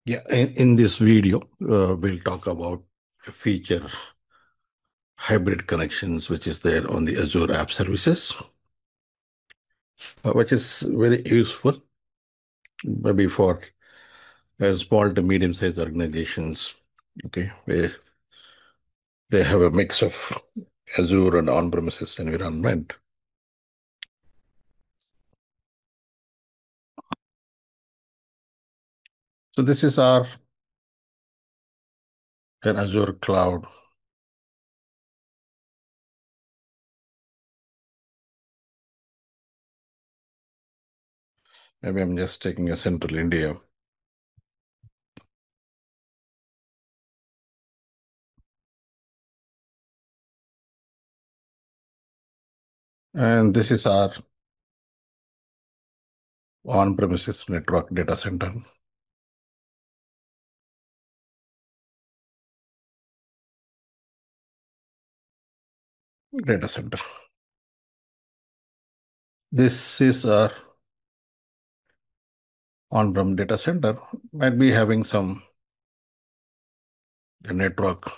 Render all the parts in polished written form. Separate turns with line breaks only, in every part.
Yeah, in this video, we'll talk about a feature hybrid connections, which is there on the Azure App Services, which is very useful maybe for small to medium-sized organizations. Okay, where they have a mix of Azure and on-premises environment. So this is our an Azure cloud. Maybe I'm just taking a central India. And this is our on-premises network data center. Data center. This is our on-prem data center. Might be having some network.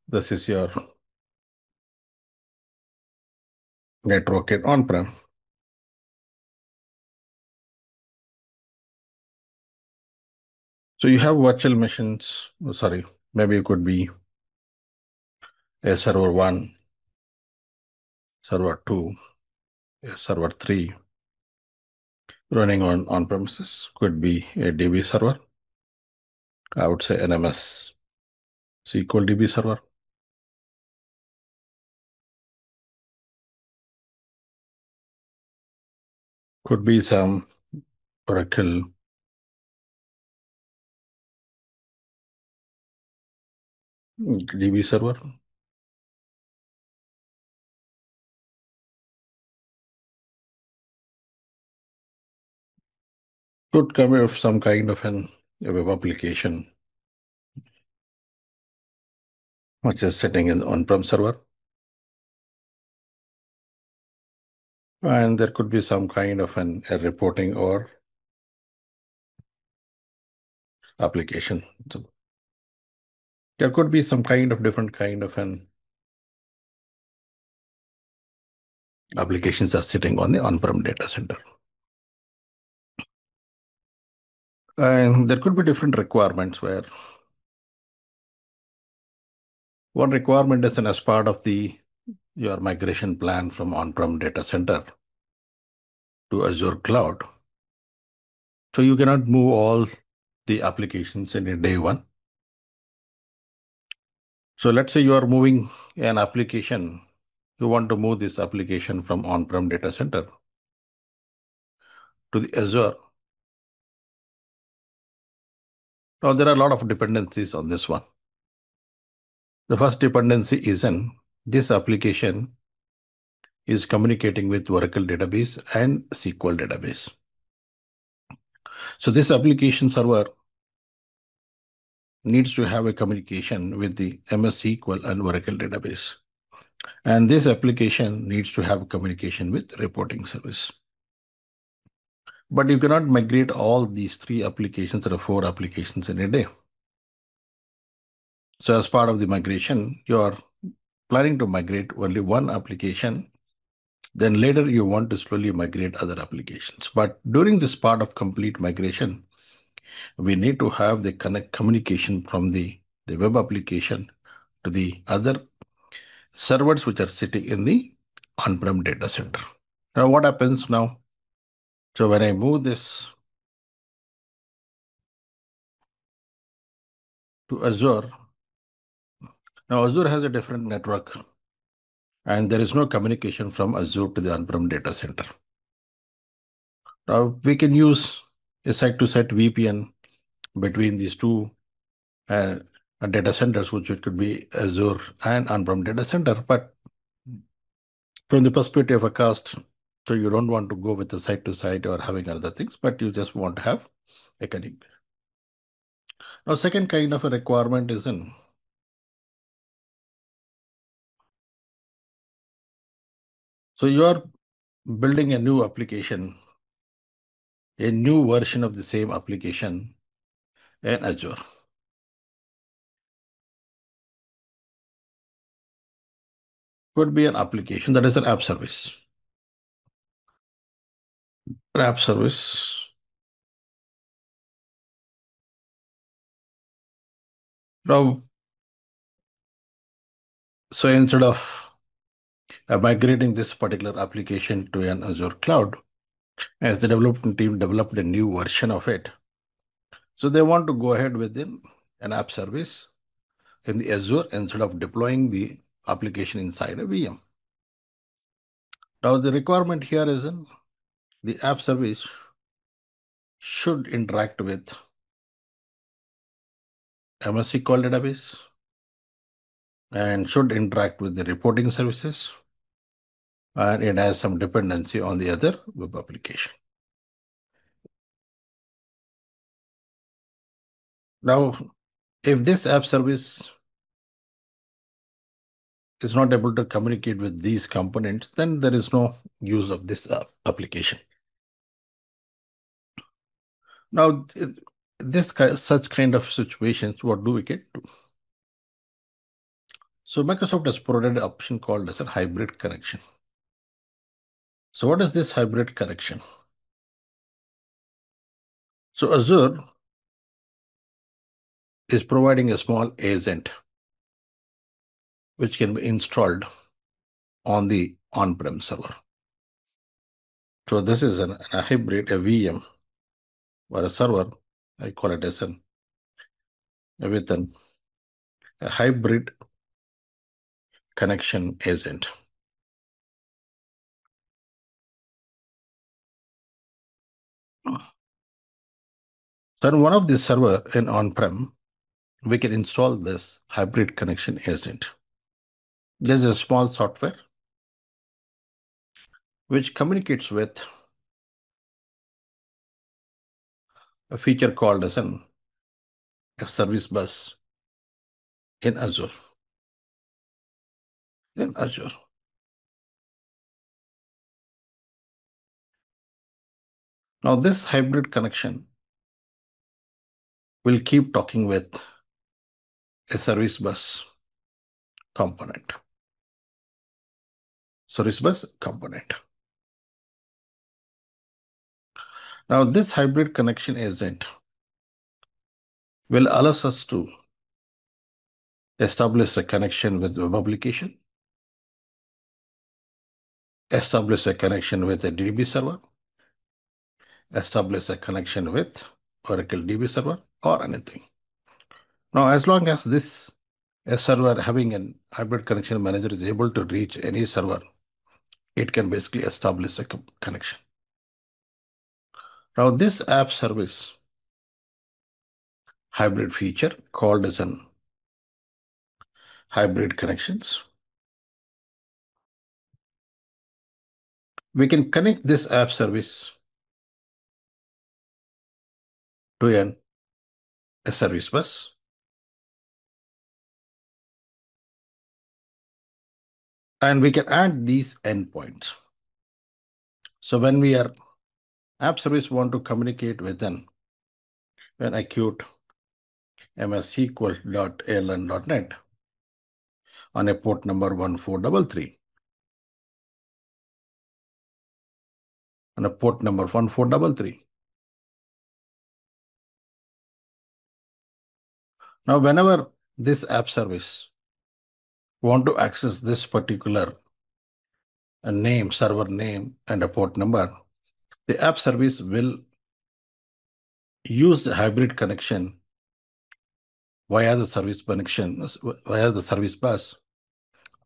This is your network in on-prem. So you have virtual machines. Sorry, maybe it could be a server 1, server 2, a server 3 running on-premises. Could be a DB server. I would say NMS SQL DB server. Could be some Oracle DB server. Could come with some kind of a web application which is sitting in the on-prem server. And there could be some kind of a reporting or application. So there could be some kind of different kind of an applications are sitting on the on-prem data center. And there could be different requirements where one requirement is as part of your migration plan from on-prem data center to Azure cloud. So you cannot move all the applications in a day one. So let's say you are moving an application, you want to move this application from on-prem data center to the Azure. Now there are a lot of dependencies on this one. The first dependency is this application is communicating with Oracle database and SQL database. So this application server needs to have a communication with the MS SQL and Oracle database. And this application needs to have communication with reporting service. But you cannot migrate all these 3 applications or 4 applications in a day. So as part of the migration, you are planning to migrate only one application. Then later you want to slowly migrate other applications. But during this part of complete migration, we need to have the communication from the web application to the other servers which are sitting in the on-prem data center. Now what happens now? So when I move this to Azure, now Azure has a different network and there is no communication from Azure to the on-prem data center. Now we can use a site-to-site VPN between these two data centers, which it could be Azure and on-prem data center. But from the perspective of a cost, so you don't want to go with the site-to-site or having other things, but you just want to have a connect. Now, second kind of a requirement is so you are building a new application, a new version of the same application in Azure. Could be an application that is an app service. An app service. Now, so instead of migrating this particular application to an Azure cloud, as the development team developed a new version of it, so they want to go ahead with an app service in the Azure instead of deploying the application inside a VM. Now, the requirement here is the app service should interact with MS SQL database and should interact with the reporting services, and it has some dependency on the other web application. Now, if this app service is not able to communicate with these components, then there is no use of this application. Now, such kind of situations, what do we get to? So Microsoft has provided an option called as a hybrid connection. So what is this hybrid connection? So Azure is providing a small agent which can be installed on the on-prem server. So this is a hybrid, a VM or a server. I call it as a hybrid connection agent. So on one of the server in on-prem, we can install this hybrid connection agent. There's a small software which communicates with a feature called as a service bus in Azure. In Azure. Now this hybrid connection will keep talking with a service bus component. Service bus component. Now this hybrid connection agent will allow us to establish a connection with web application, establish a connection with a DB server, establish a connection with Oracle DB server or anything. Now, as long as this a server having an hybrid connection manager is able to reach any server, it can basically establish a connection. Now, this app service hybrid feature called as an hybrid connections. We can connect this app service to a service bus. And we can add these endpoints. So when we are app service want to communicate with an acute msql.aln.net on a port number 1433, on a port number 1433. Now, whenever this app service want to access this particular name, server name, and a port number, the app service will use the hybrid connection via the service connection, via the service bus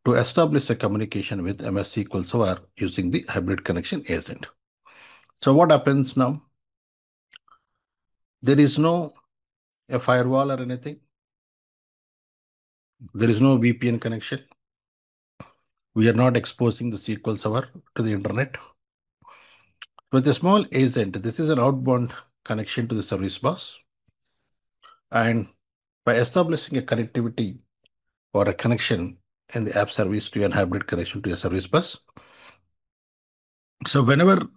to establish a communication with MS SQL Server using the hybrid connection agent. So what happens now? There is no a firewall or anything. There is no VPN connection. We are not exposing the SQL Server to the internet. With a small agent, this is an outbound connection to the service bus. And by establishing a connectivity or a connection in the app service to a hybrid connection to a service bus, So whenever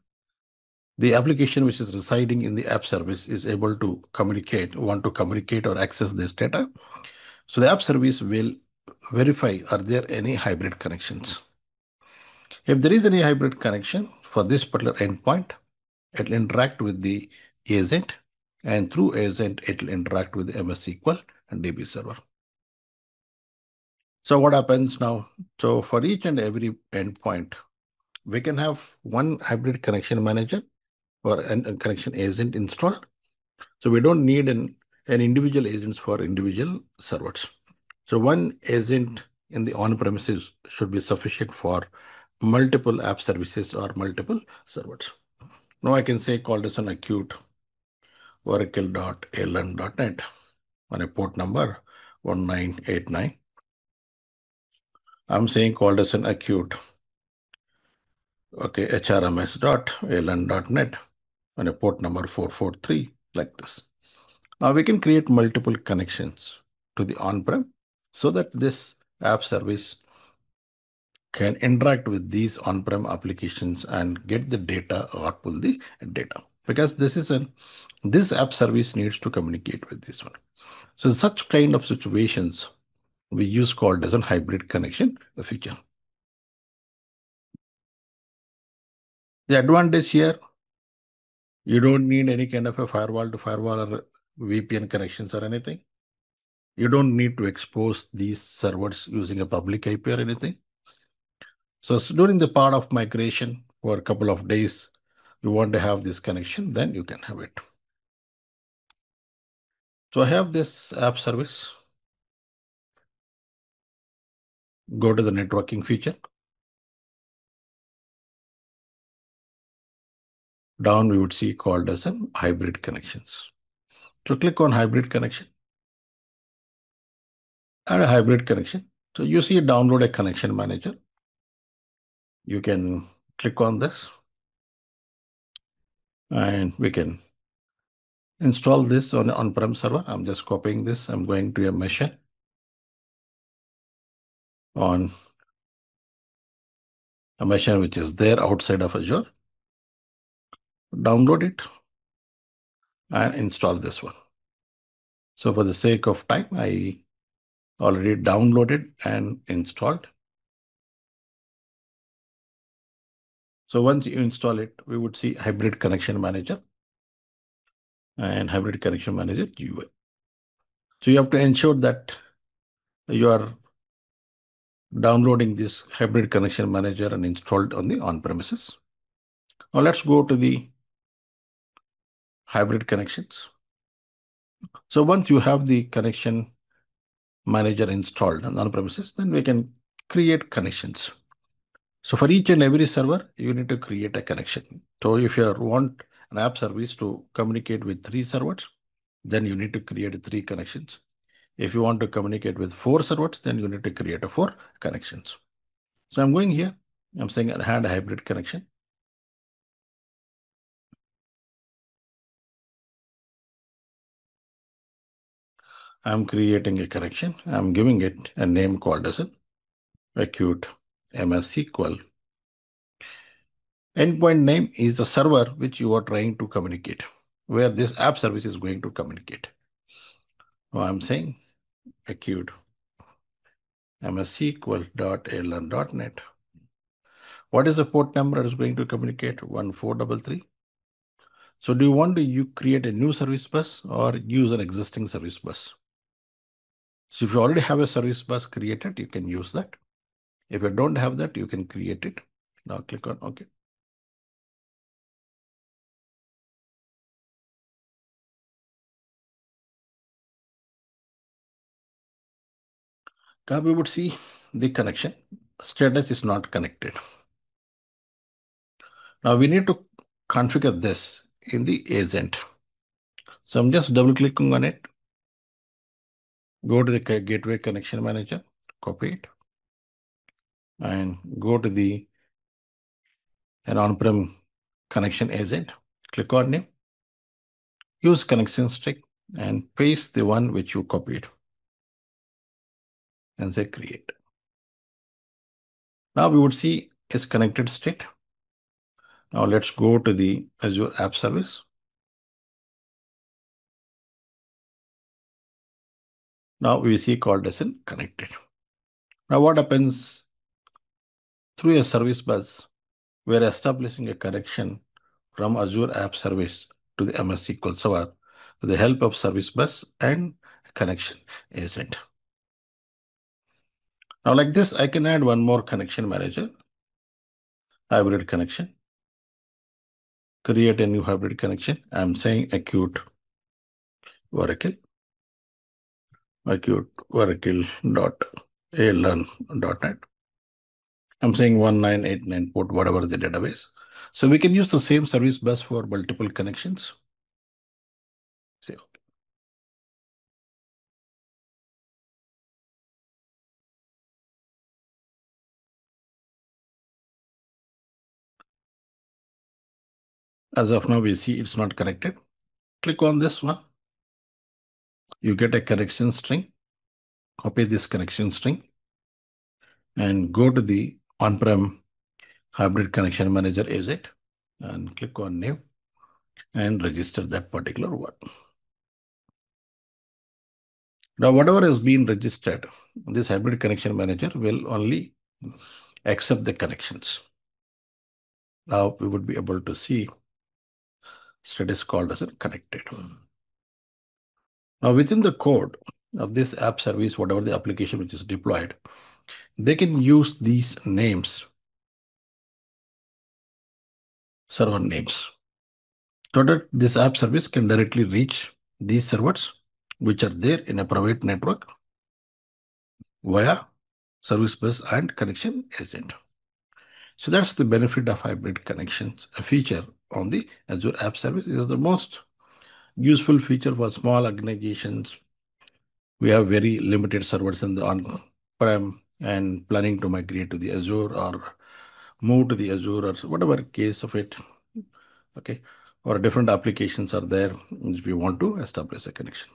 the application which is residing in the app service is able to communicate, want to communicate or access this data, so the app service will verify are there any hybrid connections. If there is any hybrid connection for this particular endpoint, it will interact with the agent, and through agent, it will interact with the MS SQL and DB server. So what happens now? So for each and every endpoint, we can have one hybrid connection manager or a connection agent installed. So we don't need an individual agents for individual servers. So one agent in the on-premises should be sufficient for multiple app services or multiple servers. Now I can say call this an acute oracle.ln.net on a port number 1989. I'm saying called as an acute, okay, hrms.ln.net on a port number 443, like this. Now we can create multiple connections to the on-prem so that this app service can interact with these on-prem applications and get the data or pull the data. Because this app service needs to communicate with this one. So such kind of situations we use called as a hybrid connection feature. The advantage here, you don't need any kind of a firewall to firewall or VPN connections or anything. You don't need to expose these servers using a public IP or anything. So during the part of migration for a couple of days, you want to have this connection, then you can have it. So I have this app service. Go to the networking feature. Down we would see called as an hybrid connections. So click on hybrid connection. Add a hybrid connection. So you see download a connection manager. You can click on this and we can install this on an on-prem server. I'm just copying this. I'm going to a machine on a machine which is there outside of Azure. Download it and install this one. So for the sake of time, I already downloaded and installed. So once you install it, we would see hybrid connection manager and hybrid connection manager UI. So you have to ensure that you are downloading this hybrid connection manager and installed on the on-premises. Now let's go to the hybrid connections. So once you have the connection manager installed on on-premises, then we can create connections. So for each and every server, you need to create a connection. So if you want an app service to communicate with 3 servers, then you need to create 3 connections. If you want to communicate with 4 servers, then you need to create a 4 connections. So I'm going here. I'm saying add a hybrid connection. I'm creating a connection. I'm giving it a name called as an acute MS SQL. Endpoint name is the server which you are trying to communicate, where this app service is going to communicate. So I'm saying acute msql.ln.net. What is the port number that is going to communicate? 1433. So do you want to create a new service bus or use an existing service bus? So if you already have a service bus created, you can use that. If you don't have that, you can create it. Now click on OK. Now we would see the connection. Status is not connected. Now we need to configure this in the agent. So I'm just double clicking on it. Go to the gateway connection manager, copy it, and go to an on-prem connection agent. Click on name, use connection stick, and paste the one which you copied, and say create. Now we would see is connected state. Now let's go to the Azure App Service. Now we see called as in connected. Now what happens through a service bus? We're establishing a connection from Azure App Service to the MS SQL Server with the help of service bus and connection agent. Now like this, I can add one more connection manager, hybrid connection, create a new hybrid connection. I'm saying acute Oracle, acute Oracle.alearn.net. I'm saying 1989 port, whatever the database. So we can use the same service bus for multiple connections. So as of now, we see it's not connected. Click on this one. You get a connection string. Copy this connection string and go to the on-prem hybrid connection manager agent and click on new and register that particular one. Now, whatever has been registered, this hybrid connection manager will only accept the connections. Now we would be able to see status called as connected. Now within the code of this app service, whatever the application which is deployed, they can use these names, server names, so that this app service can directly reach these servers which are there in a private network via service bus and connection agent. So that's the benefit of hybrid connections. A feature on the Azure App Service is the most useful feature for small organizations. We have very limited servers in the on-prem and planning to migrate to the Azure or move to the Azure or whatever case of it. Okay. Or different applications are there if we want to establish a connection.